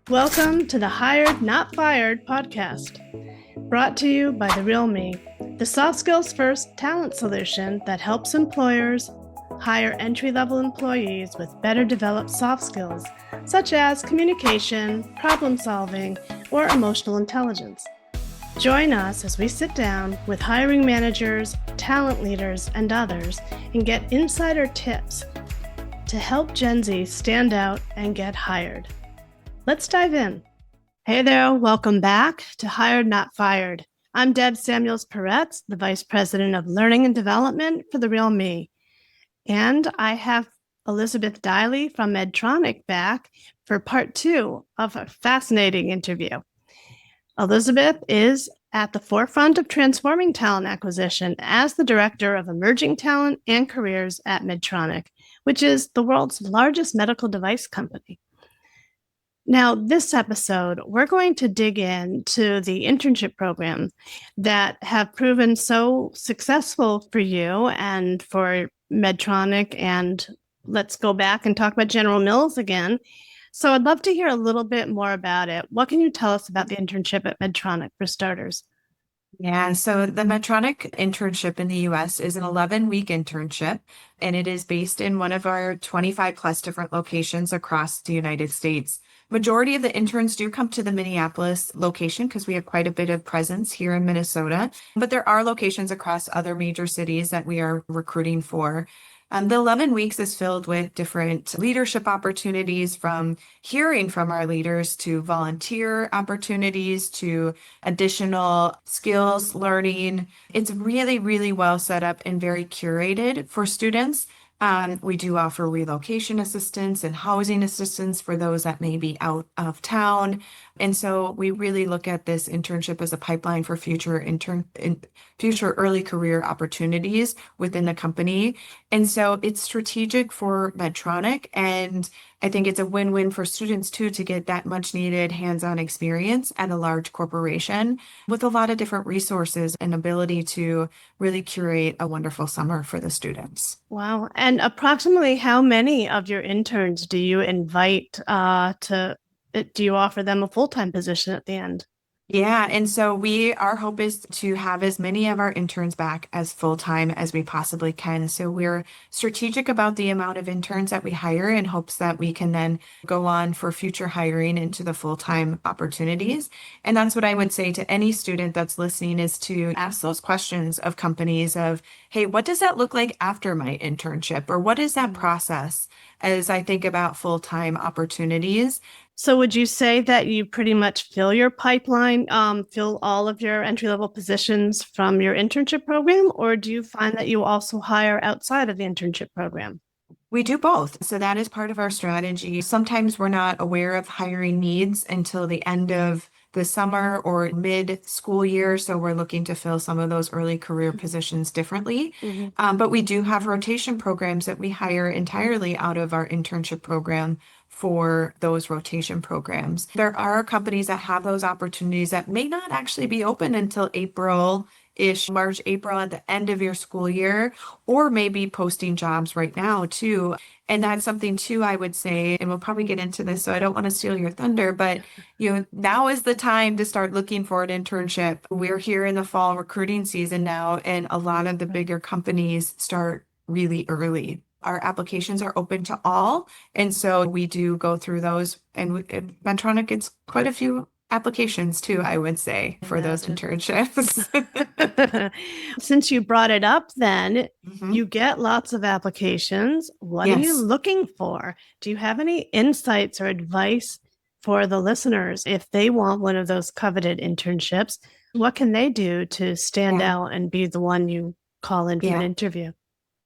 Welcome to the Hired Not Fired podcast, brought to you by The Real Me, the soft skills first talent solution that helps employers hire entry-level employees with better developed soft skills, such as communication, problem solving, or emotional intelligence. Join us as we sit down with hiring managers, talent leaders, and others and get insider tips to help Gen Z stand out and get hired. Let's dive in. Hey there, welcome back to Hired Not Fired. I'm Deb Samuels-Peretz, the Vice President of Learning and Development for The Real Me. And I have Elizabeth Diley from Medtronic back for part 2 of a fascinating interview. Elizabeth is at the forefront of transforming talent acquisition as the Director of Emerging Talent and Careers at Medtronic, which is the world's largest medical device company. Now, this episode, we're going to dig into the internship program that have proven so successful for you and for Medtronic, and let's go back and talk about General Mills again. So I'd love to hear a little bit more about it. What can you tell us about the internship at Medtronic for starters? Yeah, so the Medtronic internship in the US is an 11-week internship, and it is based in one of our 25 plus different locations across the United States. Majority of the interns do come to the Minneapolis location because we have quite a bit of presence here in Minnesota, but there are locations across other major cities that we are recruiting for. The 11 weeks is filled with different leadership opportunities, from hearing from our leaders to volunteer opportunities to additional skills learning. It's really, really well set up and very curated for students. We do offer relocation assistance and housing assistance for those that may be out of town. And so we really look at this internship as a pipeline for future early career opportunities within the company. And so it's strategic for Medtronic, and I think it's a win-win for students too, to get that much needed hands-on experience at a large corporation with a lot of different resources and ability to really curate a wonderful summer for the students. Wow. And approximately how many of your interns do you invite do you offer them a full-time position at the end? Yeah, and so our hope is to have as many of our interns back as full-time as we possibly can. So we're strategic about the amount of interns that we hire in hopes that we can then go on for future hiring into the full-time opportunities. And that's what I would say to any student that's listening, is to ask those questions of companies of, hey, what does that look like after my internship? Or what is that process as I think about full-time opportunities? So would you say that you pretty much fill your pipeline, fill all of your entry-level positions from your internship program, or do you find that you also hire outside of the internship program? We do both. So that is part of our strategy. Sometimes we're not aware of hiring needs until the end of the summer or mid-school year. So we're looking to fill some of those early career positions differently. But we do have rotation programs that we hire entirely out of our internship program for those rotation programs. There are companies that have those opportunities that may not actually be open until April-ish, March, April, at the end of your school year, or maybe posting jobs right now too. And that's something too, I would say, and we'll probably get into this, so I don't want to steal your thunder, but now is the time to start looking for an internship. We're here in the fall recruiting season now, and a lot of the bigger companies start really early. Our applications are open to all, and so we do go through those, and Medtronic gets quite a few applications too, I would say, for those internships. Since you brought it up, then Mhm. you get lots of applications. What are you Yes. looking for? Do you have any insights or advice for the listeners if they want one of those coveted internships? What can they do to stand Yeah. out and be the one you call in for an Yeah. interview?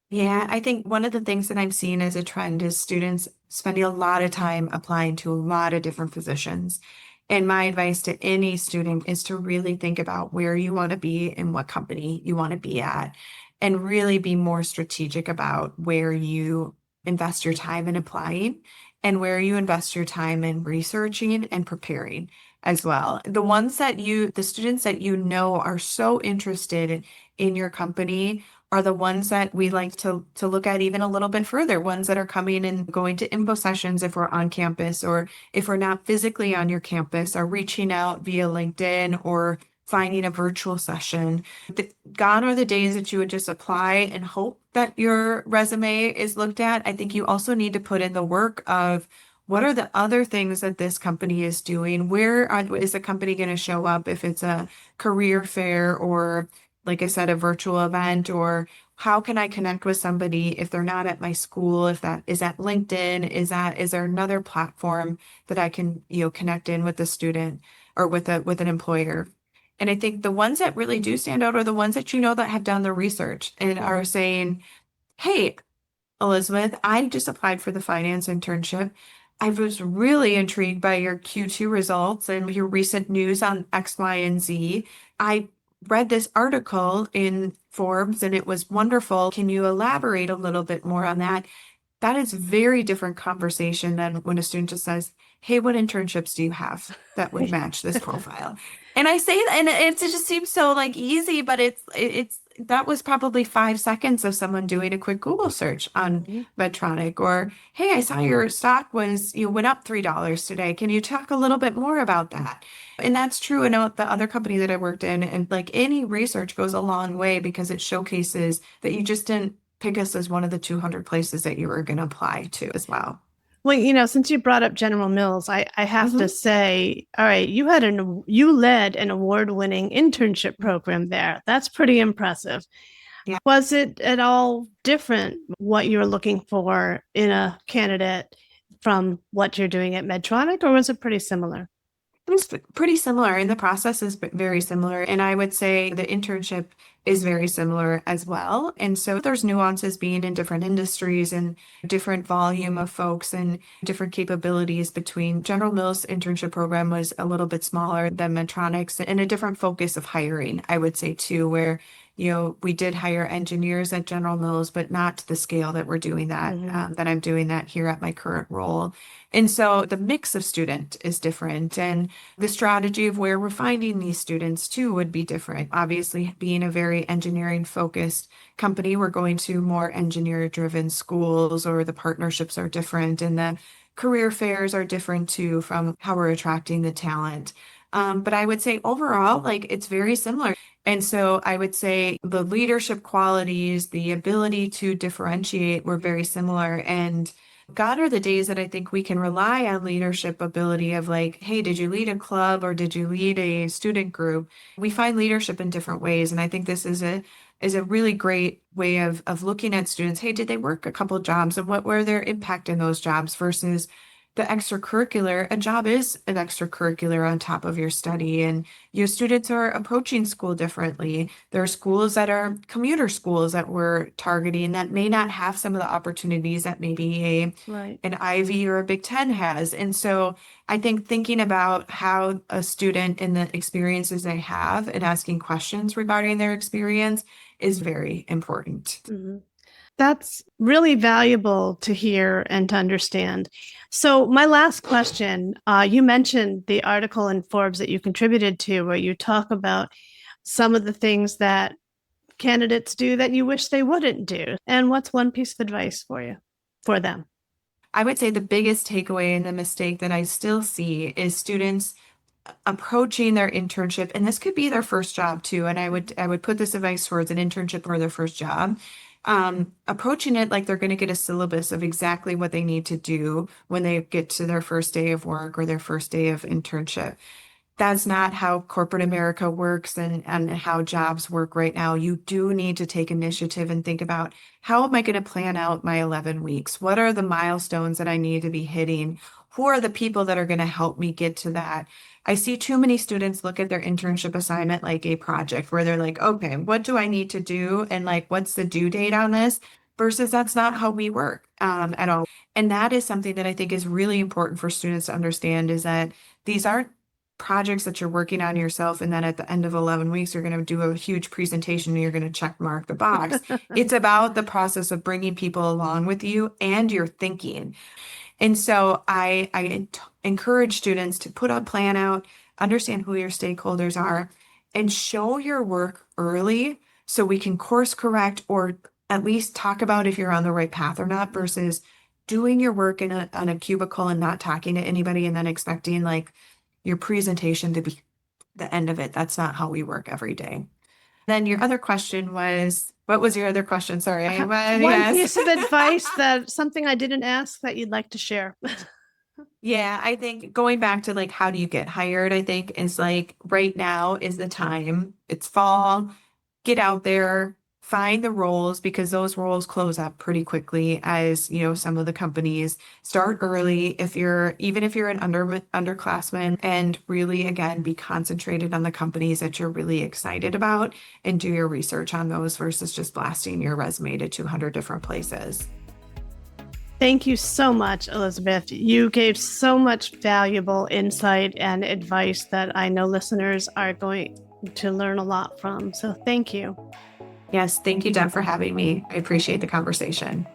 Yeah, I think one of the things that I'm seeing as a trend is students spending a lot of time applying to a lot of different positions. And my advice to any student is to really think about where you want to be and what company you want to be at, and really be more strategic about where you invest your time in applying and where you invest your time in researching and preparing as well. The students that are so interested in your company are the ones that we like to look at even a little bit further, ones that are coming and going to info sessions if we're on campus, or if we're not physically on your campus, are reaching out via LinkedIn or finding a virtual session. Gone are the days that you would just apply and hope that your resume is looked at. I think you also need to put in the work of what are the other things that this company is doing? Is the company going to show up if it's a career fair or, like I said, a virtual event? Or how can I connect with somebody if they're not at my school? If that is at LinkedIn, is there another platform that I can, connect in with the student or with an employer? And I think the ones that really do stand out are the ones that that have done the research and are saying, hey, Elizabeth, I just applied for the finance internship. I was really intrigued by your Q2 results and your recent news on X, Y, and Z. I read this article in Forbes and it was wonderful. Can you elaborate a little bit more on that? That is very different conversation than when a student just says, hey, what internships do you have that would match this profile? And I say that, and it just seems so like easy, but it's that was probably 5 seconds of someone doing a quick Google search on Mhm. Medtronic, or hey, I saw your stock was you went up $3 today. Can you talk a little bit more about that? And that's true in the other company that I worked in, and like any research goes a long way because it showcases that you just didn't pick us as one of the 200 places that you were going to apply to as well. Well, since you brought up General Mills, I have to Mhm. say, all right, you led an award-winning internship program there. That's pretty impressive. Yeah. Was it at all different what you're looking for in a candidate from what you're doing at Medtronic, or was it pretty similar? It was pretty similar, and the process is very similar. And I would say the internship is very similar as well. And so there's nuances being in different industries and different volume of folks and different capabilities between General Mills internship program was a little bit smaller than Medtronic's and a different focus of hiring, I would say too, where we did hire engineers at General Mills, but not to the scale that we're doing that, Mhm. that I'm doing that here at my current role. And so the mix of student is different. And the strategy of where we're finding these students too would be different. Obviously, being a very engineering focused company, we're going to more engineer driven schools, or the partnerships are different and the career fairs are different too from how we're attracting the talent. But I would say overall, like it's very similar. And so I would say the leadership qualities, the ability to differentiate were very similar. And God are the days that I think we can rely on leadership ability of like, hey, did you lead a club or did you lead a student group? We find leadership in different ways. And I think this is a really great way of looking at students. Hey, did they work a couple of jobs and what were their impact in those jobs versus the extracurricular? A job is an extracurricular on top of your study, and your students are approaching school differently. There are schools that are commuter schools that we're targeting that may not have some of the opportunities that maybe Right. an Ivy or a Big Ten has. And so I think thinking about how a student and the experiences they have and asking questions regarding their experience is very important. Mhm. That's really valuable to hear and to understand. So, my last question, you mentioned the article in Forbes that you contributed to, where you talk about some of the things that candidates do that you wish they wouldn't do. And what's one piece of advice for them? I would say the biggest takeaway and the mistake that I still see is students approaching their internship, and this could be their first job too. And I would put this advice towards an internship or their first job. Approaching it like they're going to get a syllabus of exactly what they need to do when they get to their first day of work or their first day of internship. That's not how corporate America works and how jobs work right now. You do need to take initiative and think about how am I going to plan out my 11 weeks? What are the milestones that I need to be hitting? Who are the people that are going to help me get to that? I see too many students look at their internship assignment like a project where they're like, okay, what do I need to do? And like, what's the due date on this? Versus that's not how we work at all. And that is something that I think is really important for students to understand is that these aren't projects that you're working on yourself, and then at the end of 11 weeks, you're going to do a huge presentation and you're going to check mark the box. It's about the process of bringing people along with you and your thinking. And so I encourage students to put a plan out, understand who your stakeholders are, and show your work early so we can course correct or at least talk about if you're on the right path or not versus doing your work on a cubicle and not talking to anybody and then expecting like your presentation to be the end of it. That's not how we work every day. Then your other question was, what was your other question? Sorry. One piece of advice that something I didn't ask that you'd like to share. Yeah, I think going back to like, how do you get hired? I think is like right now is the time. It's fall. Get out there, find the roles because those roles close up pretty quickly as, some of the companies start early. Even if you're an underclassman and really, again, be concentrated on the companies that you're really excited about and do your research on those versus just blasting your resume to 200 different places. Thank you so much, Elizabeth. You gave so much valuable insight and advice that I know listeners are going to learn a lot from. So thank you. Yes, thank you, Deb, for having me. I appreciate the conversation.